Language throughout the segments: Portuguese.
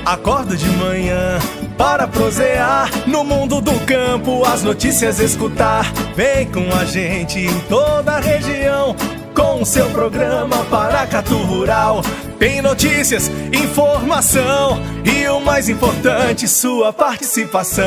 Acordo de manhã para prosear no mundo do campo, as notícias escutar. Vem com a gente em toda a região com o seu programa Paracatu Rural. Tem notícias, informação e o mais importante, sua participação.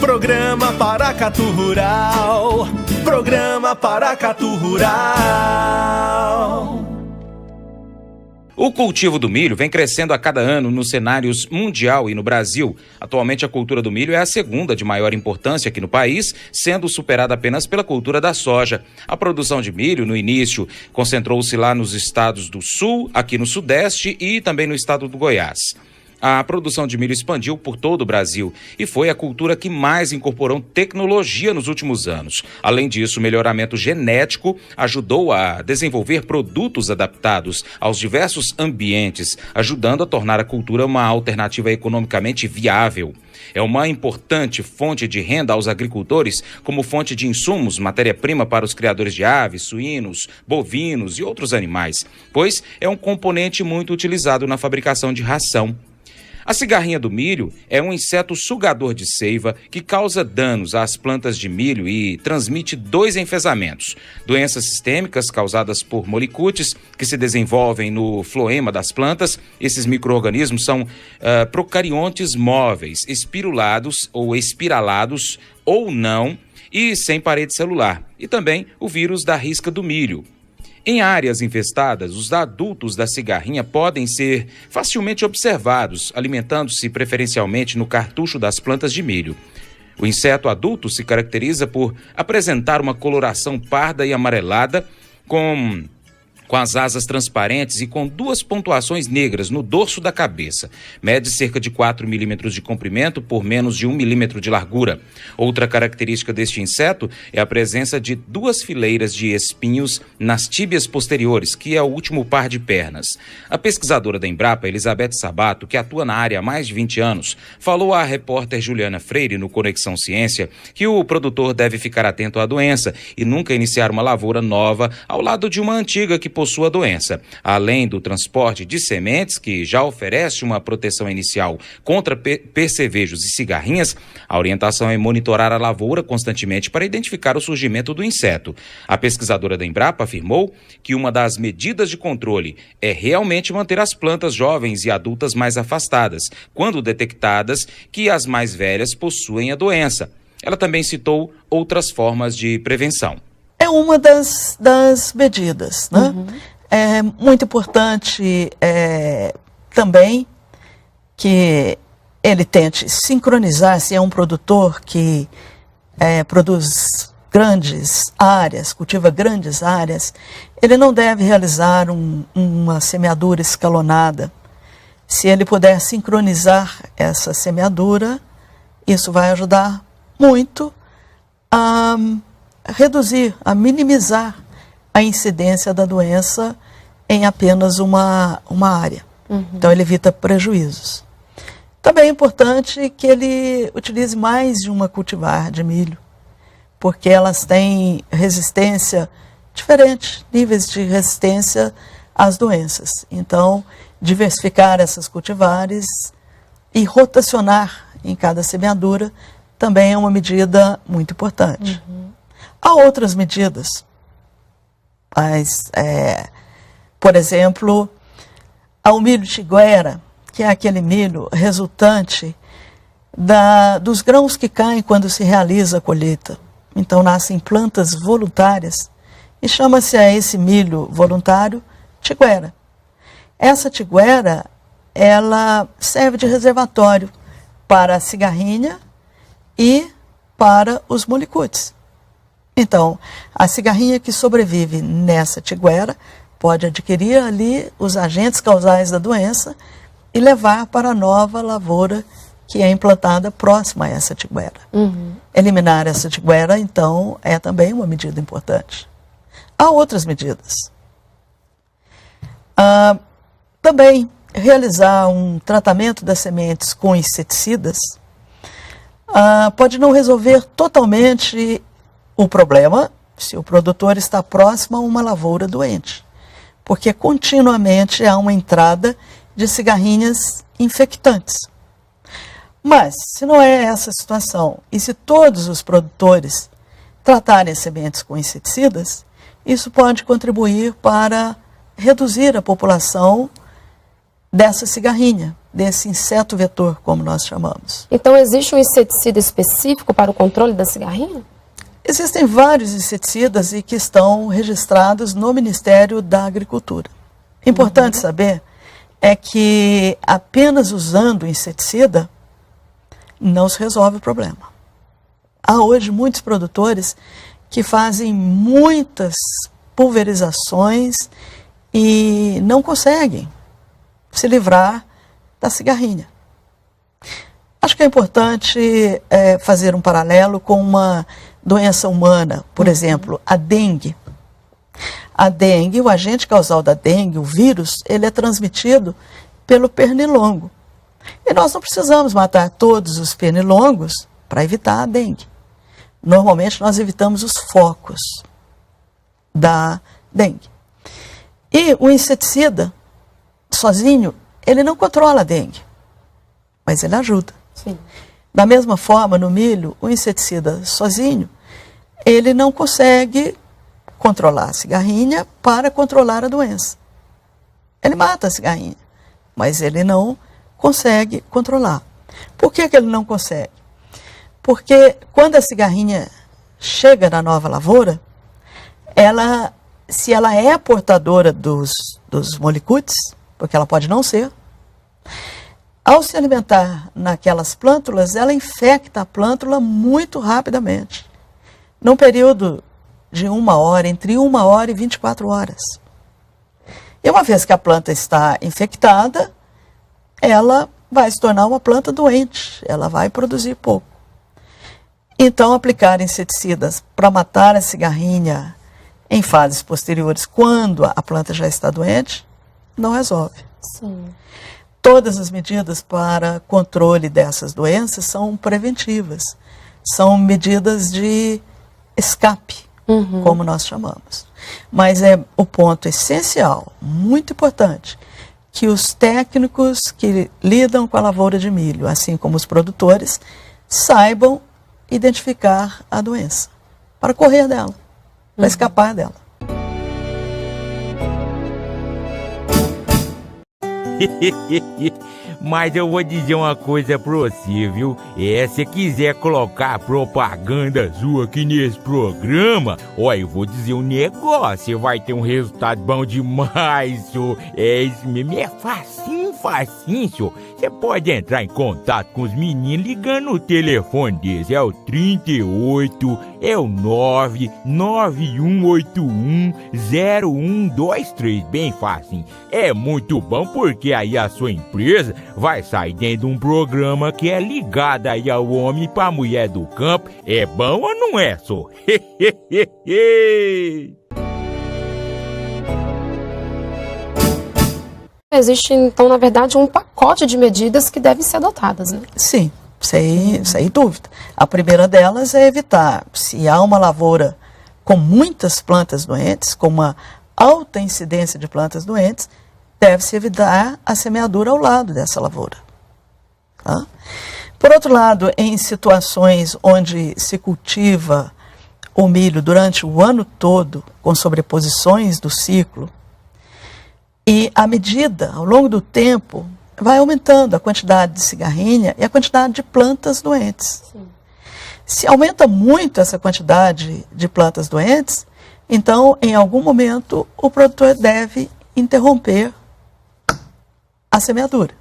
Programa Paracatu Rural. Programa Paracatu Rural. O cultivo do milho vem crescendo a cada ano nos cenários mundial e no Brasil. Atualmente, a cultura do milho é a segunda de maior importância aqui no país, sendo superada apenas pela cultura da soja. A produção de milho, no início, concentrou-se lá nos estados do Sul, aqui no Sudeste e também no estado do Goiás. A produção de milho expandiu por todo o Brasil e foi a cultura que mais incorporou tecnologia nos últimos anos. Além disso, o melhoramento genético ajudou a desenvolver produtos adaptados aos diversos ambientes, ajudando a tornar a cultura uma alternativa economicamente viável. É uma importante fonte de renda aos agricultores, como fonte de insumos, matéria-prima para os criadores de aves, suínos, bovinos e outros animais, pois é um componente muito utilizado na fabricação de ração. A cigarrinha do milho é um inseto sugador de seiva que causa danos às plantas de milho e transmite 2 enfesamentos: doenças sistêmicas causadas por molicutes que se desenvolvem no floema das plantas. Esses micro-organismos são procariontes móveis, espirulados ou espiralados ou não e sem parede celular. E também o vírus da risca do milho. Em áreas infestadas, os adultos da cigarrinha podem ser facilmente observados, alimentando-se preferencialmente no cartucho das plantas de milho. O inseto adulto se caracteriza por apresentar uma coloração parda e amarelada, com as asas transparentes e com 2 pontuações negras no dorso da cabeça. Mede cerca de 4 milímetros de comprimento por menos de 1 milímetro de largura. Outra característica deste inseto é a presença de 2 fileiras de espinhos nas tíbias posteriores, que é o último par de pernas. A pesquisadora da Embrapa, Elizabeth Sabato, que atua na área há mais de 20 anos, falou à repórter Juliana Freire, no Conexão Ciência, que o produtor deve ficar atento à doença e nunca iniciar uma lavoura nova ao lado de uma antiga que possua a doença. Além do transporte de sementes, que já oferece uma proteção inicial contra percevejos e cigarrinhas, a orientação é monitorar a lavoura constantemente para identificar o surgimento do inseto. A pesquisadora da Embrapa afirmou que uma das medidas de controle é realmente manter as plantas jovens e adultas mais afastadas, quando detectadas que as mais velhas possuem a doença. Ela também citou outras formas de prevenção. É uma das medidas, né? Uhum. É muito importante também que ele tente sincronizar, se é um produtor que produz grandes áreas, cultiva grandes áreas, ele não deve realizar uma semeadura escalonada. Se ele puder sincronizar essa semeadura, isso vai ajudar muito a reduzir, a minimizar a incidência da doença em apenas uma área. Uhum. Então, ele evita prejuízos. Também é importante que ele utilize mais de uma cultivar de milho, porque elas têm resistência diferente, níveis de resistência às doenças. Então, diversificar essas cultivares e rotacionar em cada semeadura também é uma medida muito importante. Uhum. Há outras medidas, mas, por exemplo, o milho tiguera, que é aquele milho resultante dos grãos que caem quando se realiza a colheita. Então, nascem plantas voluntárias e chama-se a esse milho voluntário tiguera. Essa tiguera, ela serve de reservatório para a cigarrinha e para os molicutes. Então, a cigarrinha que sobrevive nessa tiguera pode adquirir ali os agentes causais da doença e levar para a nova lavoura que é implantada próxima a essa tiguera. Uhum. Eliminar essa tiguera, então, é também uma medida importante. Há outras medidas. Também realizar um tratamento das sementes com inseticidas pode não resolver totalmente o problema se o produtor está próximo a uma lavoura doente, porque continuamente há uma entrada de cigarrinhas infectantes. Mas, se não é essa a situação, e se todos os produtores tratarem as sementes com inseticidas, isso pode contribuir para reduzir a população dessa cigarrinha, desse inseto vetor, como nós chamamos. Então, existe um inseticida específico para o controle da cigarrinha? Existem vários inseticidas e que estão registrados no Ministério da Agricultura. Importante saber é que apenas usando o inseticida não se resolve o problema. Há hoje muitos produtores que fazem muitas pulverizações e não conseguem se livrar da cigarrinha. Acho que é importante fazer um paralelo com uma doença humana, por exemplo, a dengue. A dengue, o agente causal da dengue, o vírus, ele é transmitido pelo pernilongo. E nós não precisamos matar todos os pernilongos para evitar a dengue. Normalmente nós evitamos os focos da dengue. E o inseticida, sozinho, ele não controla a dengue, mas ele ajuda. Sim. Da mesma forma, no milho, o inseticida sozinho, ele não consegue controlar a cigarrinha para controlar a doença. Ele mata a cigarrinha, mas ele não consegue controlar. Por que ele não consegue? Porque quando a cigarrinha chega na nova lavoura, se ela é portadora dos molicutes, porque ela pode não ser, ao se alimentar naquelas plântulas, ela infecta a plântula muito rapidamente, num período de 1 hora, entre 1 hora e 24 horas. E uma vez que a planta está infectada, ela vai se tornar uma planta doente, ela vai produzir pouco. Então, aplicar inseticidas para matar a cigarrinha em fases posteriores, quando a planta já está doente, não resolve. Sim. Todas as medidas para controle dessas doenças são preventivas, são medidas de escape, como nós chamamos. Mas é o ponto essencial, muito importante, que os técnicos que lidam com a lavoura de milho, assim como os produtores, saibam identificar a doença, para correr dela, para escapar dela. Mas eu vou dizer uma coisa pra você, viu? Se quiser colocar propaganda sua aqui nesse programa, eu vou dizer um negócio, você vai ter um resultado bom demais, senhor. Isso mesmo, é facinho, senhor. Você pode entrar em contato com os meninos ligando o telefone deles, é o 38, é o 991810123, bem fácil. É muito bom porque aí a sua empresa vai sair dentro de um programa que é ligado aí ao homem pra mulher do campo. É bom ou não é, só? Existe, então, na verdade, um pacote de medidas que devem ser adotadas, né? Sim, sem dúvida. A primeira delas é evitar, se há uma lavoura com muitas plantas doentes, com uma alta incidência de plantas doentes, deve-se evitar a semeadura ao lado dessa lavoura. Tá? Por outro lado, em situações onde se cultiva o milho durante o ano todo, com sobreposições do ciclo, e à medida, ao longo do tempo, vai aumentando a quantidade de cigarrinha e a quantidade de plantas doentes. Sim. Se aumenta muito essa quantidade de plantas doentes, então, em algum momento, o produtor deve interromper a semeadura.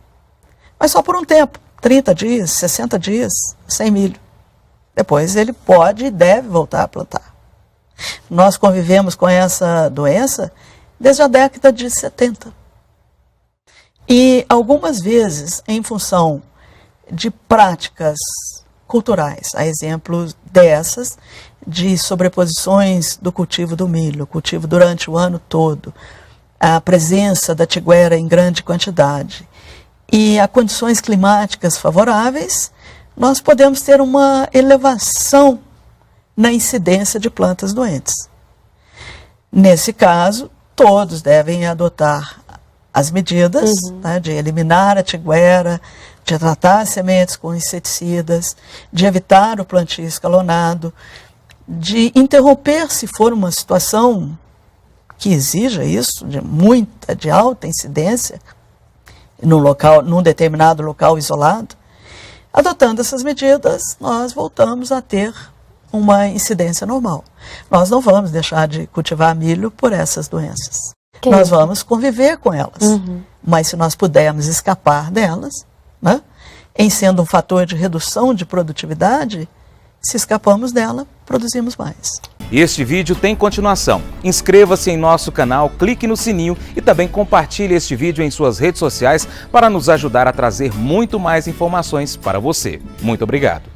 Mas só por um tempo, 30 dias, 60 dias, sem milho. Depois ele pode e deve voltar a plantar. Nós convivemos com essa doença desde a década de 70. E algumas vezes, em função de práticas culturais, há exemplos dessas, de sobreposições do cultivo do milho, cultivo durante o ano todo, a presença da tiguera em grande quantidade e a condições climáticas favoráveis, nós podemos ter uma elevação na incidência de plantas doentes. Nesse caso, todos devem adotar as medidas, né, de eliminar a tiguera, de tratar as sementes com inseticidas, de evitar o plantio escalonado, de interromper se for uma situação que exija isso, de alta incidência, num determinado local isolado. Adotando essas medidas, nós voltamos a ter uma incidência normal. Nós não vamos deixar de cultivar milho por essas doenças. Nós vamos conviver com elas. Mas se nós pudermos escapar delas, né, em sendo um fator de redução de produtividade, se escapamos dela, produzimos mais. Este vídeo tem continuação. Inscreva-se em nosso canal, clique no sininho e também compartilhe este vídeo em suas redes sociais para nos ajudar a trazer muito mais informações para você. Muito obrigado.